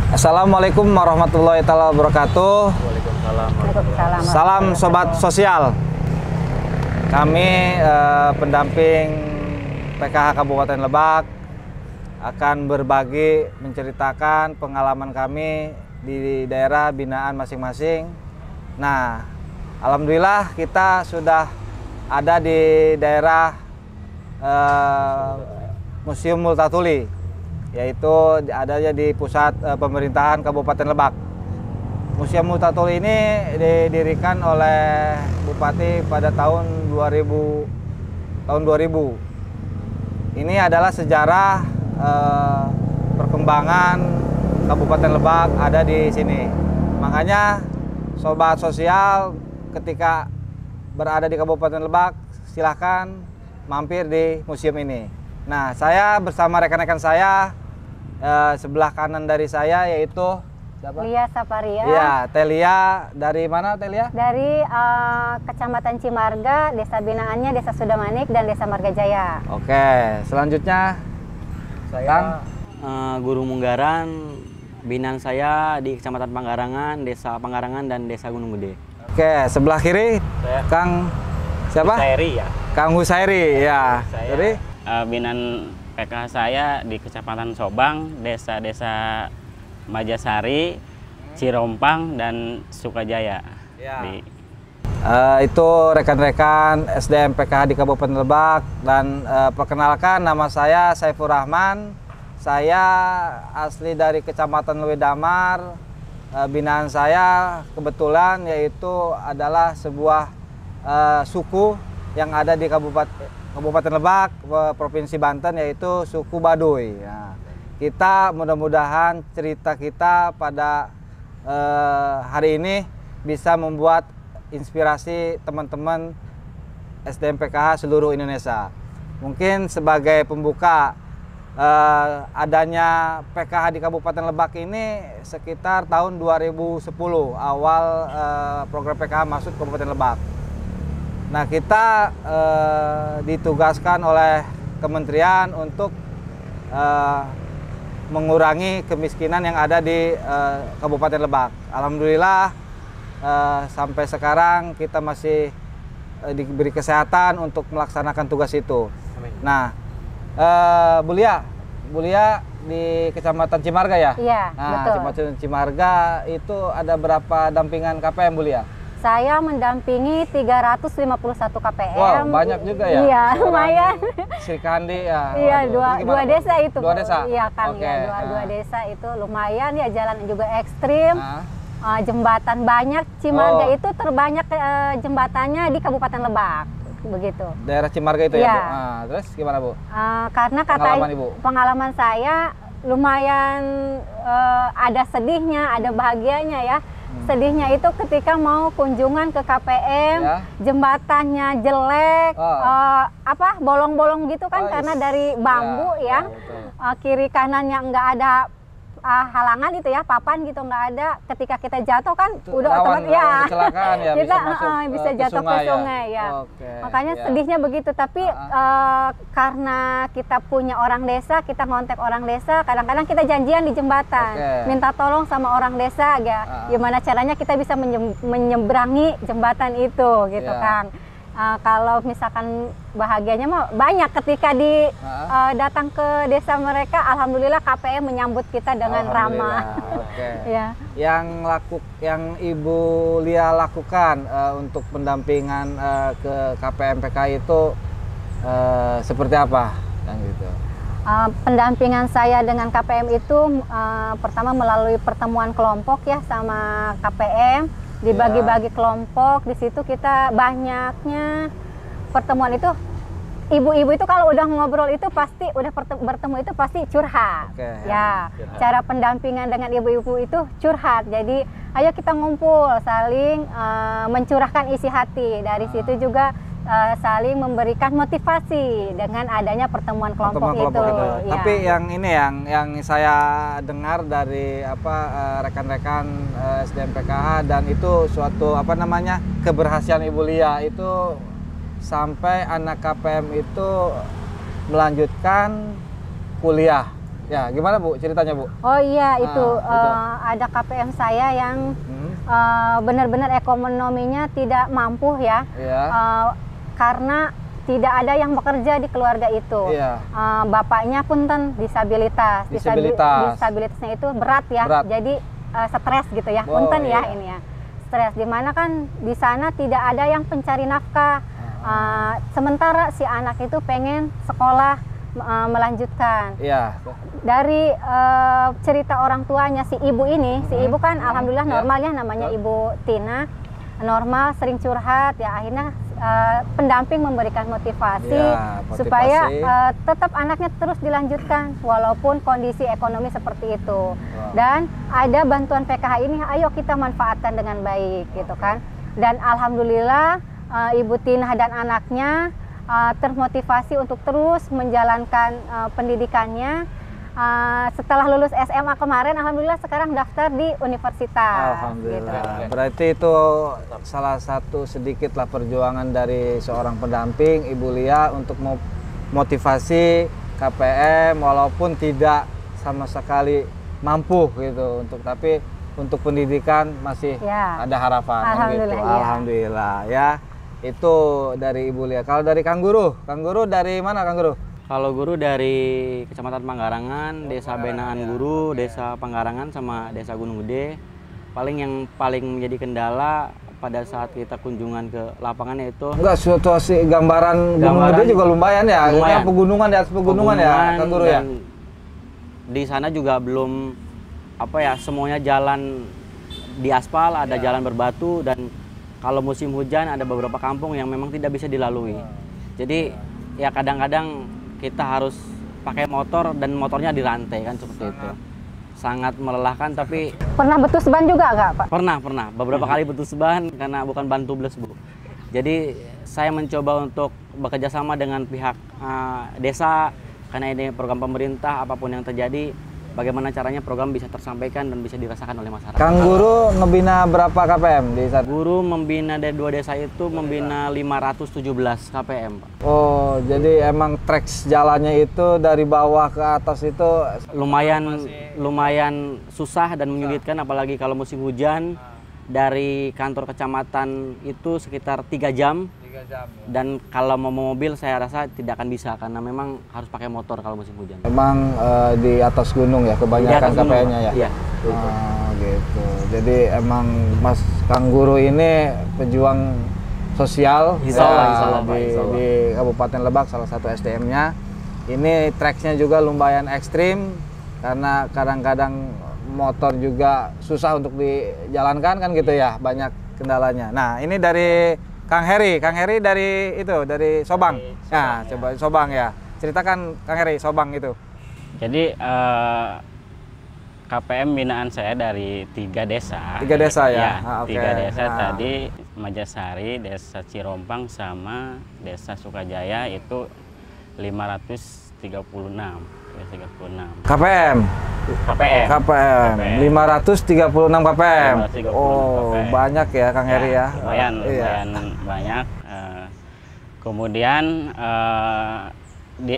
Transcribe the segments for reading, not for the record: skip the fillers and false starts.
Assalamualaikum warahmatullahi wabarakatuh. Waalaikumsalam. Salam sobat sosial. Kami pendamping PKH Kabupaten Lebak akan berbagi menceritakan pengalaman kami di daerah binaan masing-masing. Nah, alhamdulillah kita sudah ada di daerah Museum Multatuli, yaitu adanya di pusat pemerintahan Kabupaten Lebak. Museum Multatuli ini didirikan oleh Bupati pada tahun 2000. Ini adalah sejarah perkembangan Kabupaten Lebak ada di sini. Makanya sobat sosial ketika berada di Kabupaten Lebak silahkan mampir di museum ini. Nah, saya bersama rekan-rekan saya sebelah kanan dari saya yaitu siapa? Lia Saparia. Iya, Telia. Dari mana Telia? Dari Kecamatan Cimarga, Desa Binaannya Desa Sudamanik dan Desa Margajaya. Oke, selanjutnya Saya Guru Munggaran, binaan saya di Kecamatan Panggarangan, Desa Panggarangan dan Desa Gunung Gede. Oke, sebelah kiri Saya Kang siapa? Husairi ya. Kang Husairi ya. Saya Jadi binaan PKH saya di Kecamatan Sobang, Desa-desa Majasari, Cirompang dan Sukajaya. Ya. Di itu rekan-rekan SDM PKH di Kabupaten Lebak dan perkenalkan nama saya Saifur Rahman. Saya asli dari Kecamatan Lewidamar. Binaan saya kebetulan yaitu adalah sebuah suku yang ada di Kabupaten Lebak, Provinsi Banten, yaitu suku Baduy. Nah, kita mudah-mudahan cerita kita pada hari ini bisa membuat inspirasi teman-teman SDM PKH seluruh Indonesia. Mungkin sebagai pembuka, adanya PKH di Kabupaten Lebak ini sekitar tahun 2010 awal program PKH masuk Kabupaten Lebak. Nah, kita ditugaskan oleh kementerian untuk mengurangi kemiskinan yang ada di Kabupaten Lebak. Alhamdulillah sampai sekarang kita masih diberi kesehatan untuk melaksanakan tugas itu. Amin. Nah, Bu Lia di Kecamatan Cimarga ya? Iya, Nah, betul. Kecamatan Cimarga itu ada berapa dampingan KPM, Bu Lia? Saya mendampingi 351 KPM. Wow, banyak juga ya? Iya, Seorang lumayan. Sri Kandi ya? Iya, Waduh, dua ini gimana, Bu? desa itu. Dua desa? Iya, Kang. Oke, Ya, dua nah. desa itu lumayan ya, jalan juga ekstrim. Nah. Jembatan banyak. Cimarga Oh. itu terbanyak jembatannya di Kabupaten Lebak. Begitu. Daerah Cimarga itu ya, Iya. Bu? Nah, terus gimana, Bu? Karena Pengalaman Ibu? pengalaman saya lumayan ada sedihnya, ada bahagianya ya. Sedihnya itu ketika mau kunjungan ke KPM, Ya. jembatannya jelek, Oh. bolong-bolong gitu kan, Oh, karena dari bambu ya. betul. Kiri kanannya nggak ada halangan itu ya, papan gitu nggak ada. Ketika kita jatuh kan Itu udah rawan otomatis ya kecelakaan ya, kita bisa masuk bisa ke jatuh ke sungai ya? sungai ya. Oke, Makanya ya. sedihnya begitu. Tapi karena kita punya orang desa, kita ngontek orang desa, kadang-kadang kita janjian di jembatan, Oke. minta tolong sama orang desa ya, gimana caranya kita bisa menyeberangi jembatan itu gitu, Ya. Kang. Kalau misalkan bahagianya mah banyak ketika datang ke desa mereka, alhamdulillah KPM menyambut kita dengan ramah. Oke. Ya. Yang Ibu Lia lakukan untuk pendampingan ke KPM PKI itu seperti apa? Kan gitu. Pendampingan saya dengan KPM itu pertama melalui pertemuan kelompok ya sama KPM, dibagi-bagi kelompok. Di situ kita banyaknya pertemuan itu, ibu-ibu itu kalau udah ngobrol itu pasti udah bertemu itu pasti curhat. Oke, Ya, curhat. cara pendampingan dengan ibu-ibu itu curhat. Jadi ayo kita ngumpul, saling mencurahkan isi hati. Dari situ juga saling memberikan motivasi dengan adanya pertemuan kelompok itu. Ya. Tapi yang ini yang saya dengar dari rekan-rekan SDM PKH, dan itu suatu keberhasilan Ibu Lia itu sampai anak KPM itu melanjutkan kuliah Ya, gimana Bu ceritanya Bu? Oh iya, itu itu. ada KPM saya yang Hmm. benar-benar ekonominya tidak mampu ya, Iya. karena tidak ada yang bekerja di keluarga itu. Iya. Bapaknya punten disabilitas. Disabilitas. Disabilitasnya itu berat ya, Berat. jadi stres gitu ya, Oh, punten ya iya. ini ya. Stres, dimana kan di sana tidak ada yang pencari nafkah. Sementara si anak itu pengen sekolah melanjutkan. Iya. Dari cerita orang tuanya si ibu ini, si ibu kan alhamdulillah Ya. normal ya, namanya Ibu Tina, normal, sering curhat ya, akhirnya pendamping memberikan motivasi, Ya, motivasi. supaya tetap anaknya terus dilanjutkan walaupun kondisi ekonomi seperti itu. Dan ada bantuan PKH ini, ayo kita manfaatkan dengan baik gitu kan. Dan alhamdulillah Ibu Tina dan anaknya termotivasi untuk terus menjalankan pendidikannya. Setelah lulus SMA kemarin, alhamdulillah sekarang daftar di universitas. Alhamdulillah. Berarti itu salah satu sedikitlah perjuangan dari seorang pendamping Ibu Lia untuk motivasi KPM walaupun tidak sama sekali mampu gitu tapi untuk pendidikan masih Ya. ada harapan gitu. Alhamdulillah, ya. Alhamdulillah ya. Itu dari Ibu Lia. Kalau dari Kang Guru dari mana Kang Guru? Kalau guru dari Kecamatan Panggarangan, Desa Benaan Guru, Desa Panggarangan sama Desa Gunung Gede. Yang paling menjadi kendala pada saat kita kunjungan ke lapangannya itu Enggak, situasi gambaran Gunung Gede juga lumayan ya. Lumayan. Pegunungan di atas pegunungan ya, Kang Guru ya. dan di sana juga belum semuanya jalan di aspal, ada jalan berbatu, dan kalau musim hujan ada beberapa kampung yang memang tidak bisa dilalui. Jadi ya kadang-kadang kita harus pakai motor dan motornya dirantai kan, seperti itu. Sangat melelahkan, tapi Pernah betus ban juga nggak Pak? pernah beberapa kali betus ban karena bukan ban tubles Bu. Jadi saya mencoba untuk bekerja sama dengan pihak desa, karena ini program pemerintah. Apapun yang terjadi, bagaimana caranya program bisa tersampaikan dan bisa dirasakan oleh masyarakat. Kang Guru ngebina berapa KPM di saat? Guru membina dari 2 desa itu membina 517 KPM Pak. Oh, jadi emang tracks jalannya itu dari bawah ke atas itu lumayan susah dan menyulitkan, apalagi kalau musim hujan. Dari kantor kecamatan itu sekitar 3 jam. Dan kalau mau mobil saya rasa tidak akan bisa, karena memang harus pakai motor kalau musim hujan. Emang di atas gunung ya Di kebanyakan atas gunung, KPM-nya ya? Iya. Oh, gitu. Jadi emang Mas Kang Guru ini pejuang sosial Insya Allah, Pak, di, insya Allah. di Kabupaten Lebak, salah satu SDM-nya. Ini tracksnya juga lumayan ekstrim karena kadang-kadang motor juga susah untuk dijalankan kan gitu ya, banyak kendalanya. Nah, ini dari Kang Heri dari Sobang. Nah, coba Sobang ya. Ceritakan Kang Heri Sobang itu. Jadi KPM binaan saya dari 3 desa. 3 desa ya? Oke. 3 desa Nah. tadi, Majasari, Desa Cirompang sama Desa Sukajaya itu 536. KPM. 536 KPM. 536 Oh, KPM. banyak ya Kang Heri ya. Lumayan Iya. banyak. Kemudian di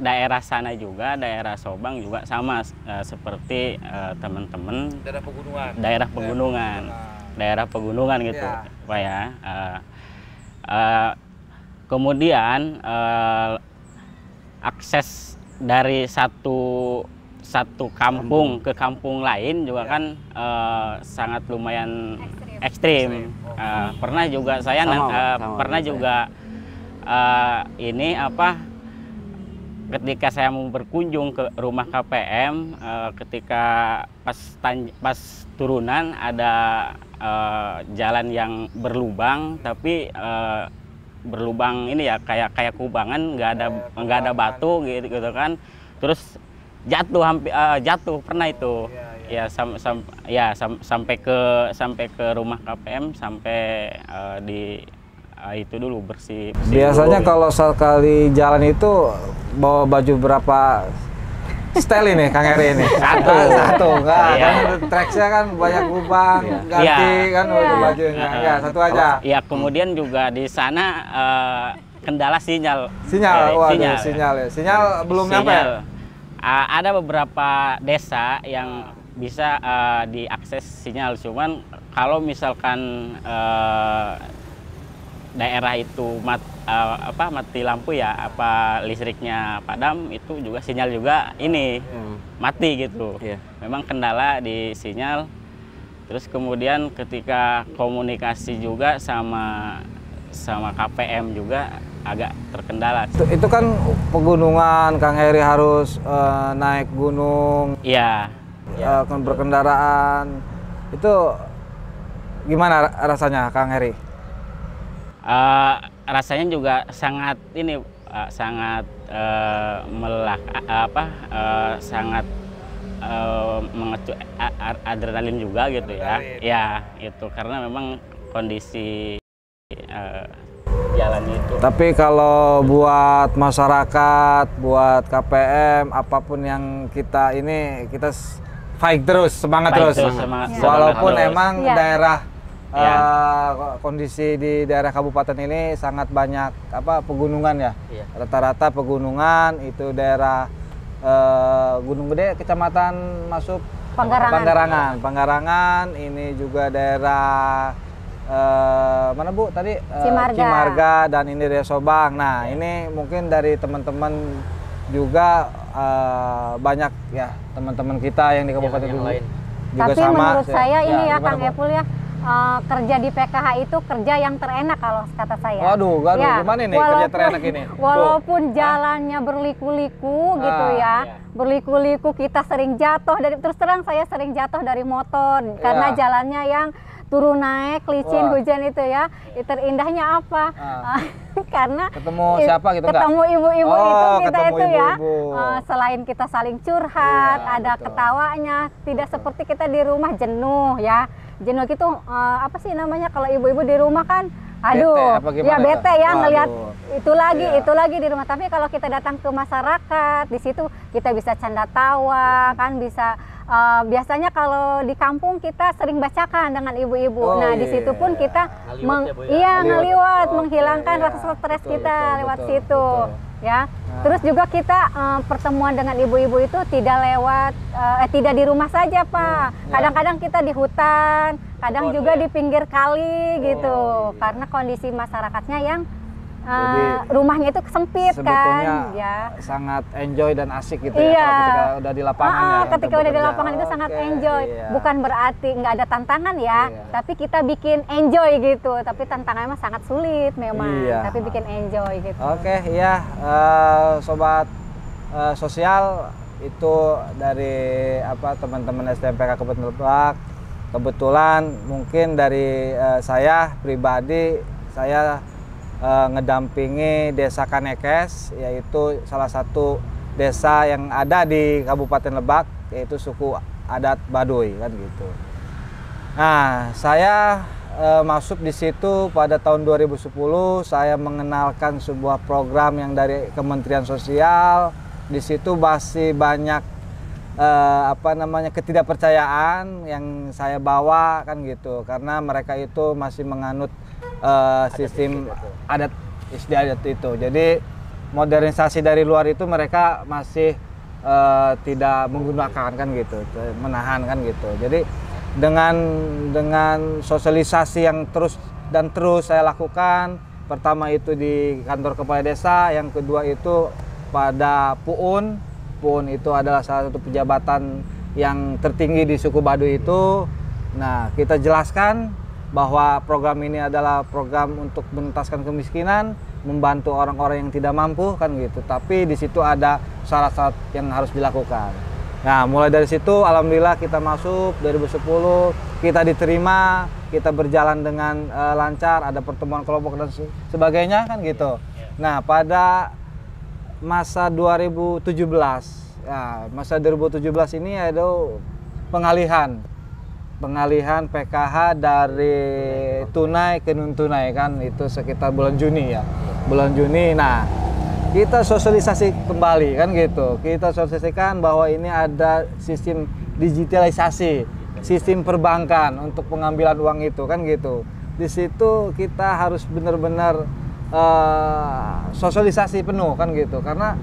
daerah sana juga, daerah Sobang juga sama seperti teman-teman daerah pegunungan gitu, Iya. Pak ya. Kemudian akses dari satu kampung ke kampung lain juga kan sangat lumayan ekstrim. Pernah juga saya Sama juga ketika saya mau berkunjung ke rumah KPM, ketika pas turunan ada jalan yang berlubang, tapi berlubang ini ya kayak kubangan, nggak ada batu gitu kan, terus jatuh pernah itu. Sampai ke rumah KPM, sampai itu dulu bersih Biasanya dulu. kalau sekali jalan itu bawa baju berapa style ini Kang Heri ini? Satu enggak. Iya. Kan tracksnya kan banyak lubang, ganti Iya. kan bajunya. Ya, satu aja. Ya, kemudian juga di sana kendala sinyal. Sinyal, waduh, Sinyal. sinyal ya. Sinyal belum nyampe. Sinyal. Ada beberapa desa yang bisa diakses sinyal, cuman kalau misalkan daerah itu mati lampu ya, listriknya padam, itu juga sinyal juga ini mati gitu. Memang kendala di sinyal. Terus kemudian ketika komunikasi juga sama KPM juga agak terkendala. Itu kan pegunungan, Kang Heri harus naik gunung. Iya. Kan berkendaraan. Itu gimana rasanya, Kang Heri? Rasanya juga sangat ini, sangat sangat mengecu adrenalin juga gitu ya. Ya, itu karena memang kondisi jalan itu. Tapi kalau buat masyarakat, buat KPM, apapun yang kita fight terus, semangat terus. Walaupun emang daerah kondisi di daerah kabupaten ini sangat banyak pegunungan ya. Rata-rata pegunungan, itu daerah Gunung Gede, kecamatan masuk Panggarangan. Ini juga daerah mana Bu tadi? Cimarga, dan ini daerah Sobang. Nah, ini mungkin dari teman-teman juga banyak ya teman-teman kita yang di kabupaten yang lain juga. Tapi sama. Menurut saya ini ya Kang Bu? Epul ya, kerja di PKH itu kerja yang terenak kalau kata saya. Waduh, gimana ini kerja terenak ini? Walaupun jalannya berliku-liku gitu ya, berliku-liku, kita sering jatuh terus terang saya sering jatuh dari motor karena jalannya yang turun naik licin hujan itu ya. Terindahnya apa? Karena ketemu siapa gitu, ketemu ibu-ibu itu kita itu ya. Selain kita saling curhat, ada ketawanya, tidak seperti kita di rumah jenuh ya. Jenuh gitu apa sih namanya kalau ibu-ibu di rumah kan, aduh, bete ya ngelihat itu lagi di rumah. Tapi kalau kita datang ke masyarakat, di situ kita bisa canda tawa kan, bisa biasanya kalau di kampung kita sering bacakan dengan ibu-ibu. Nah, di situ pun kita ngeliwat, menghilangkan rasa stres kita lewat situ. Ya. Terus juga kita pertemuan dengan ibu-ibu itu tidak di rumah saja, Pak. Kadang-kadang kita di hutan, kadang juga di pinggir kali gitu. Karena kondisi masyarakatnya yang rumahnya itu sempit kan, ya. Sangat enjoy dan asik gitu ya kalau ketika udah di lapangan ya. Ketika udah di lapangan itu sangat enjoy. Bukan berarti nggak ada tantangan ya, tapi kita bikin enjoy gitu. Tapi tantangannya sangat sulit memang, tapi bikin enjoy gitu. Oke, sobat sosial, itu dari teman-teman STMPK Kabupaten Lebak. Kebetulan mungkin dari saya pribadi, saya ngedampingi desa Kanekes, yaitu salah satu desa yang ada di Kabupaten Lebak, yaitu suku adat Baduy kan gitu. Nah, saya masuk di situ pada tahun 2010. Saya mengenalkan sebuah program yang dari Kementerian Sosial. Di situ masih banyak ketidakpercayaan yang saya bawa kan gitu, karena mereka itu masih menganut sistem adat istiadat itu. Jadi modernisasi dari luar itu mereka masih tidak menggunakan kan gitu, menahan kan gitu. Jadi dengan sosialisasi yang terus saya lakukan, pertama itu di kantor kepala desa, yang kedua itu pada Puun itu adalah salah satu pejabatan yang tertinggi di suku Baduy itu. Nah, kita jelaskan bahwa program ini adalah program untuk menuntaskan kemiskinan, membantu orang-orang yang tidak mampu kan gitu. Tapi di situ ada syarat-syarat yang harus dilakukan. Nah, mulai dari situ alhamdulillah kita masuk 2010, kita diterima, kita berjalan dengan lancar, ada pertemuan kelompok dan sebagainya kan gitu. Nah, pada masa 2017, masa 2017 ini ada pengalihan PKH dari tunai ke non tunai kan, itu sekitar bulan Juni ya, bulan Juni. Nah, kita sosialisasi kembali kan gitu, kita sosialisasikan bahwa ini ada sistem digitalisasi, sistem perbankan untuk pengambilan uang itu kan gitu. Di situ kita harus benar-benar sosialisasi penuh kan gitu, karena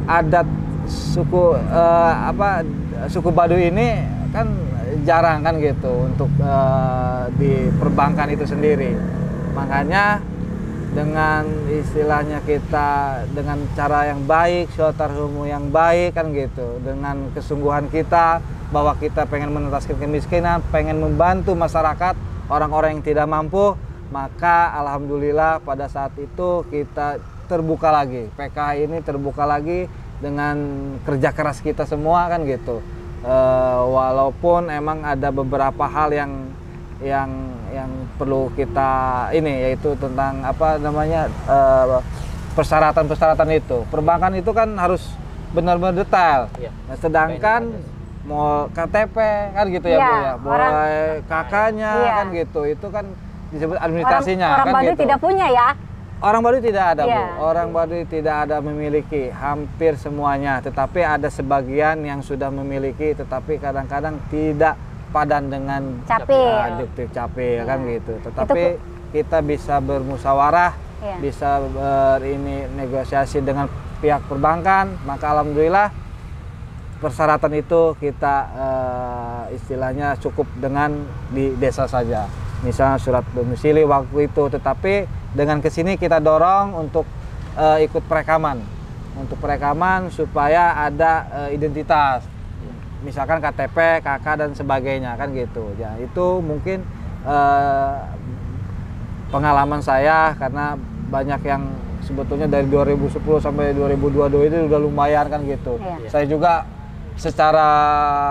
adat suku Baduy ini kan jarang kan gitu untuk di perbankan itu sendiri. Makanya dengan istilahnya kita dengan cara yang baik, shelter home yang baik kan gitu, dengan kesungguhan kita bahwa kita pengen menuntaskan kemiskinan, pengen membantu masyarakat orang-orang yang tidak mampu, maka alhamdulillah pada saat itu kita terbuka lagi, PKH ini terbuka lagi dengan kerja keras kita semua kan gitu. Walaupun emang ada beberapa hal yang perlu kita ini, yaitu tentang persyaratan itu. Perbankan itu kan harus benar-benar detail. Nah, sedangkan mau KTP kan gitu ya, Bu ya. Boleh kakaknya kan gitu. Itu kan disebut administrasinya orang kan Baduy gitu. tidak punya ya. Orang Baduy tidak ada, Bu. Iya. Orang Baduy tidak ada memiliki hampir semuanya, tetapi ada sebagian yang sudah memiliki, tetapi kadang-kadar tidak padan dengan duktif capil kan gitu. Tetapi kita bisa bermusyawarah, bisa negosiasi dengan pihak perbankan, maka alhamdulillah persyaratan itu kita istilahnya cukup dengan di desa saja. Misalnya surat domisili waktu itu, tetapi dengan kesini kita dorong untuk ikut perekaman, supaya ada identitas, misalkan KTP, KK dan sebagainya kan gitu. Ya itu mungkin pengalaman saya, karena banyak yang sebetulnya dari 2010 sampai 2022 itu udah lumayan kan gitu. Saya juga secara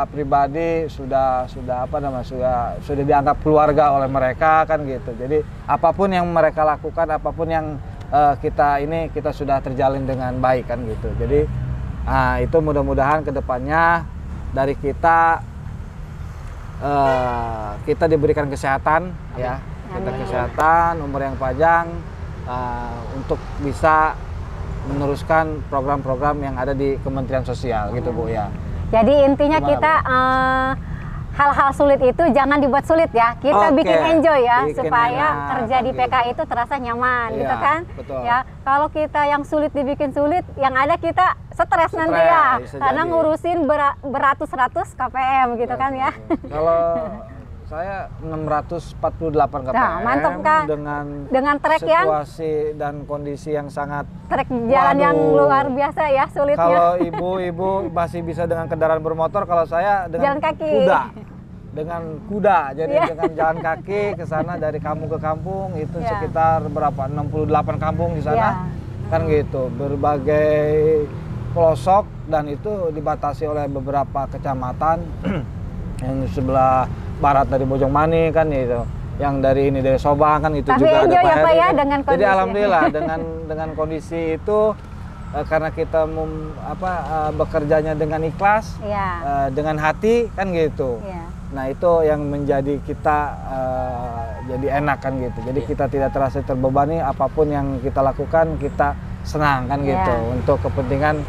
pribadi sudah dianggap keluarga oleh mereka kan gitu. Jadi apapun yang mereka lakukan, apapun yang kita sudah terjalin dengan baik kan gitu. Jadi itu mudah-mudahan kedepannya dari kita diberikan kesehatan. Amin. Ya, kita kesehatan, umur yang panjang untuk bisa meneruskan program-program yang ada di Kementerian Sosial gitu, Bu ya. Jadi intinya kita hal-hal sulit itu jangan dibuat sulit ya. Kita bikin enjoy ya, supaya kerja di PKH itu terasa nyaman gitu kan. Betul. Ya, kalau kita yang sulit dibikin sulit, yang ada kita stres nanti ya. Karena ngurusin beratus-ratus KPM gitu kan ya. Kalau saya 648 KPM, nah, mantap kan? Dengan trek situasi dan kondisi yang sangat trek jalan yang luar biasa ya, sulitnya. Kalau ibu-ibu masih bisa dengan kendaraan bermotor, kalau saya dengan jalan kaki. kuda, jadi dengan jalan kaki ke sana dari kampung ke kampung itu sekitar berapa? 68 kampung di sana. Kan gitu, berbagai pelosok, dan itu dibatasi oleh beberapa kecamatan yang sebelah barat dari Bojongmani kan itu, yang dari Sobang kan itu. Tapi juga ada ya, Pak, ya, kan. dengan kondisi. Jadi alhamdulillah dengan kondisi itu karena kita bekerjanya dengan ikhlas, dengan hati kan gitu. Nah itu yang menjadi kita jadi enak kan gitu. Jadi kita tidak terasa terbebani, apapun yang kita lakukan kita senang kan gitu, untuk kepentingan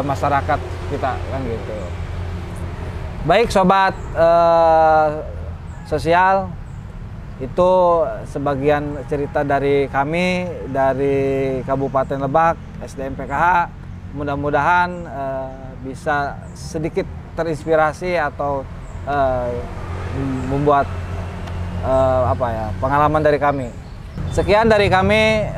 masyarakat kita kan gitu. Baik sobat sosial, itu sebagian cerita dari kami dari Kabupaten Lebak, SDM PKH. Mudah-mudahan bisa sedikit terinspirasi atau membuat pengalaman dari kami. Sekian dari kami,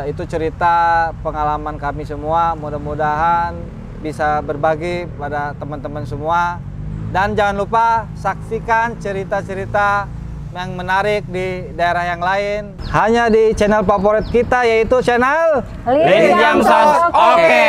itu cerita pengalaman kami semua. Mudah-mudahan bisa berbagi pada teman-teman semua. Dan jangan lupa saksikan cerita-cerita yang menarik di daerah yang lain hanya di channel favorit kita, yaitu channel Linjam Sos. Oke.